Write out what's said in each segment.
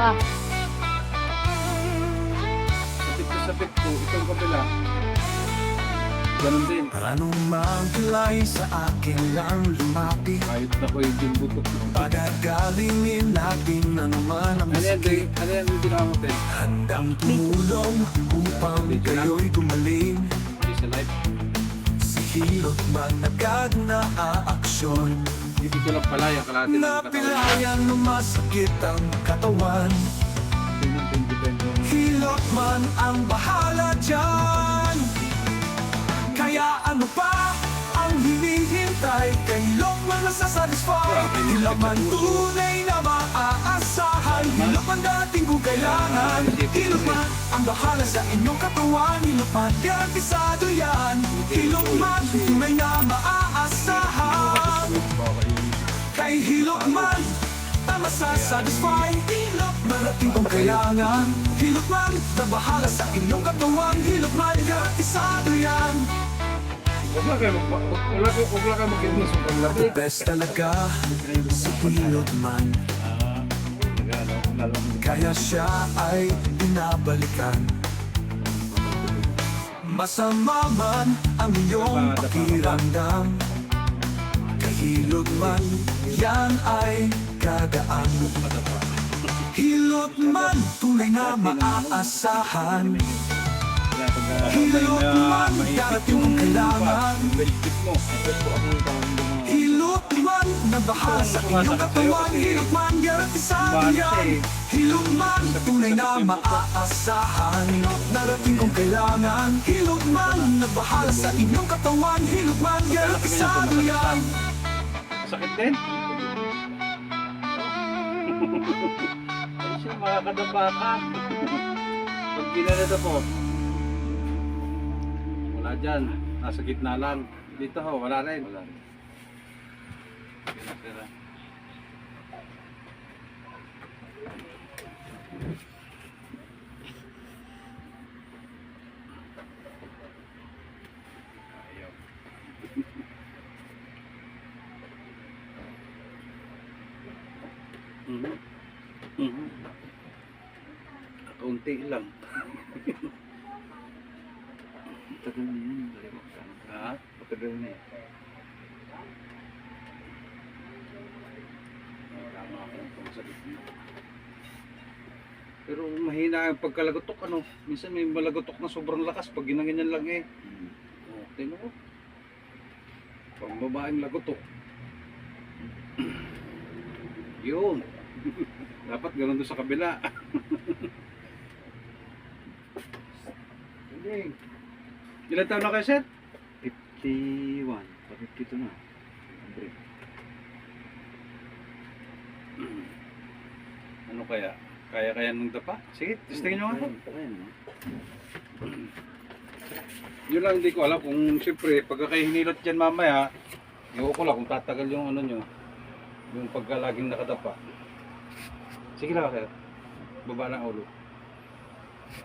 pa. Sapit ko, itong kabila. Ganun din. Anong magdalay sa akin lang lumapit? Kahit na ko yung butok. Pagagalingin natin naman ang Ano yan, sakit. ano yan yung ginamit? Handang tumulong upang kayo'y gumaling. Hindi sa life. Si Hilot man agad na aaksyon. Hindi ko lang pala yung kalahati ng katawan. Napilayan lumasakit ang katawan. Hilot man ang bahala dyan. Kaya ano pa ang hinihintay? Kay Hilot man nasasatisfy. Hilot man tunay na maaasahan. Hilot man dating kung kailangan. Hilot man ang bahala sa inyong katawan. Hilot man garantisado yan. Hilot man tunay na maaasahan. Kay Hilot man ang masasatisfy. Hilot man dating kung kailangan. Hilot man na bahala sa inyong katawan. Hilot man garantisado yan. Huwag lang kayo mag-inom ng sobrang The labig. best talaga si Hilot man. Kaya siya ay binabalikan. Masama man ang iyong pakiramdam. Kay Hilot man, yan ay gagaan. Hilot man, tunay na maaasahan. Hilot man, darating kung kailangan. Hilot man, nabahala sa inyong katawan. Hilot man, garantisado yan. Hilot man, tunay na maaasahan. Narating kung kailangan. Hilot man, nabahala sa inyong katawan. Hilot man, garantisado yan. Sakit din. Ay siya, makakadapa ka. Pag pinanada po, wala dyan. Nasa gitna lang. Dito ho, wala rin. Wala rin. Pinatira. Ayaw. Kaunti lang. Matagal na yun, baliwag ka. Ha? Matagal na eh. Tama ako ng pagsagot mo. Pero mahina yung pagkalagotok ano. Minsan may malagotok na sobrang lakas pag ginanganyan lang eh. Oh, tingnan mo. Pang babaeng lagotok. Yun. Dapat ganun doon sa kabila. Galing. Ilan taon na kayo, sir? 51, pa 52 na. Andre. Ano kaya? Kaya nung dapa? Sige, testingin nyo nga. Kaya no? Yun lang hindi ko alam kung siyempre pagka kayo hinilot dyan mamaya, iwan ko lang kung tatagal yung ano nyo, yung pagka laging nakadapa. Sige lang sir, baba ng ulo.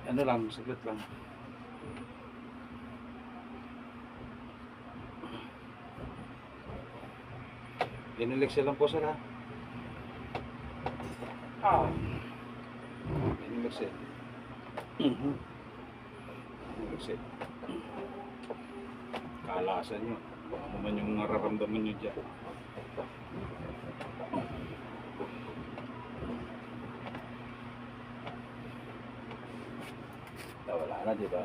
Ano lang, saglit lang. Inilexia lang po sir ha. Inilexia. Inilexia. Kaalasan nyo. Baka naman yung nararamdaman nyo dyan. Wala na, di ba?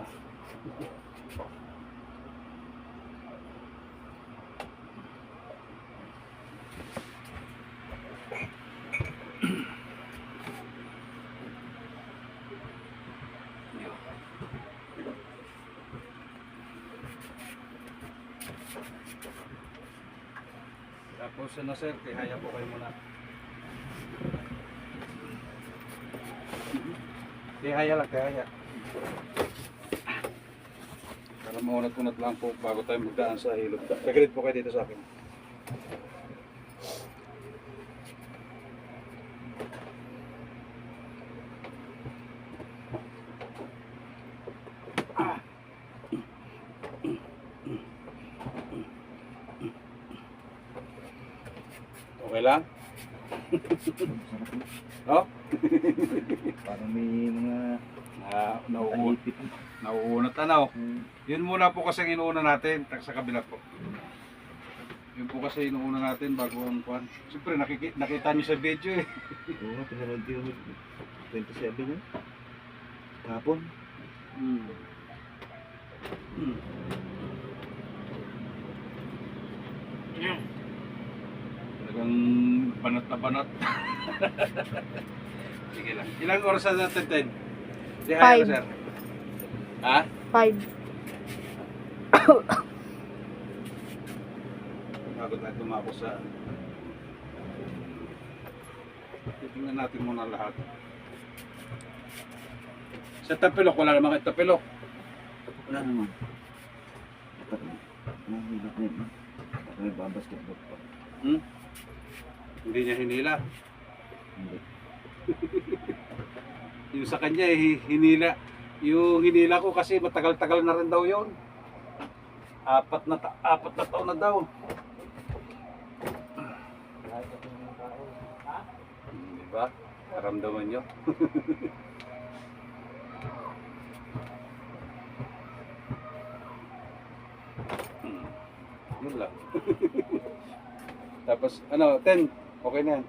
Tapos na sir, kaya po kayo muna. Kaya lang, kaya. Para maunat-unat lang po bago tayo magdaan sa hilot. Kagalit po kayo dito sa akin. Okay lang? Sarap na. Oh? Parang may mga Nauunat. naipit. Nauunat ano. Hmm. Yun muna po kasi ang inuuna natin. Sa kabila po. Yun po kasi inuuna natin bago ang kuhan. Siyempre nakita niyo sa video eh. Oo nga, pinanood ko yung 27 yun. Kahapon. Hmm. Hmm. Talagang banat na banat. Sige lang. Ilang oras na natin, Ted? Di kaya ko, 5. sir. Ha? 5. Bago tayo tumako sa... Titingnan natin muna lahat. Sa tapilok, wala naman kayo tapilok. Wala naman. Nahihilap na yun. Baka may babasketball pa. Hmm? Hindi niya hinila. Hindi. Yung sa kanya, hinila. Yung hinila ko kasi matagal-tagal na rin daw yun. 4 na taon na daw. Diba? Karamdaman nyo. Yun lang. Tapos, ano, 10. Okay na yan.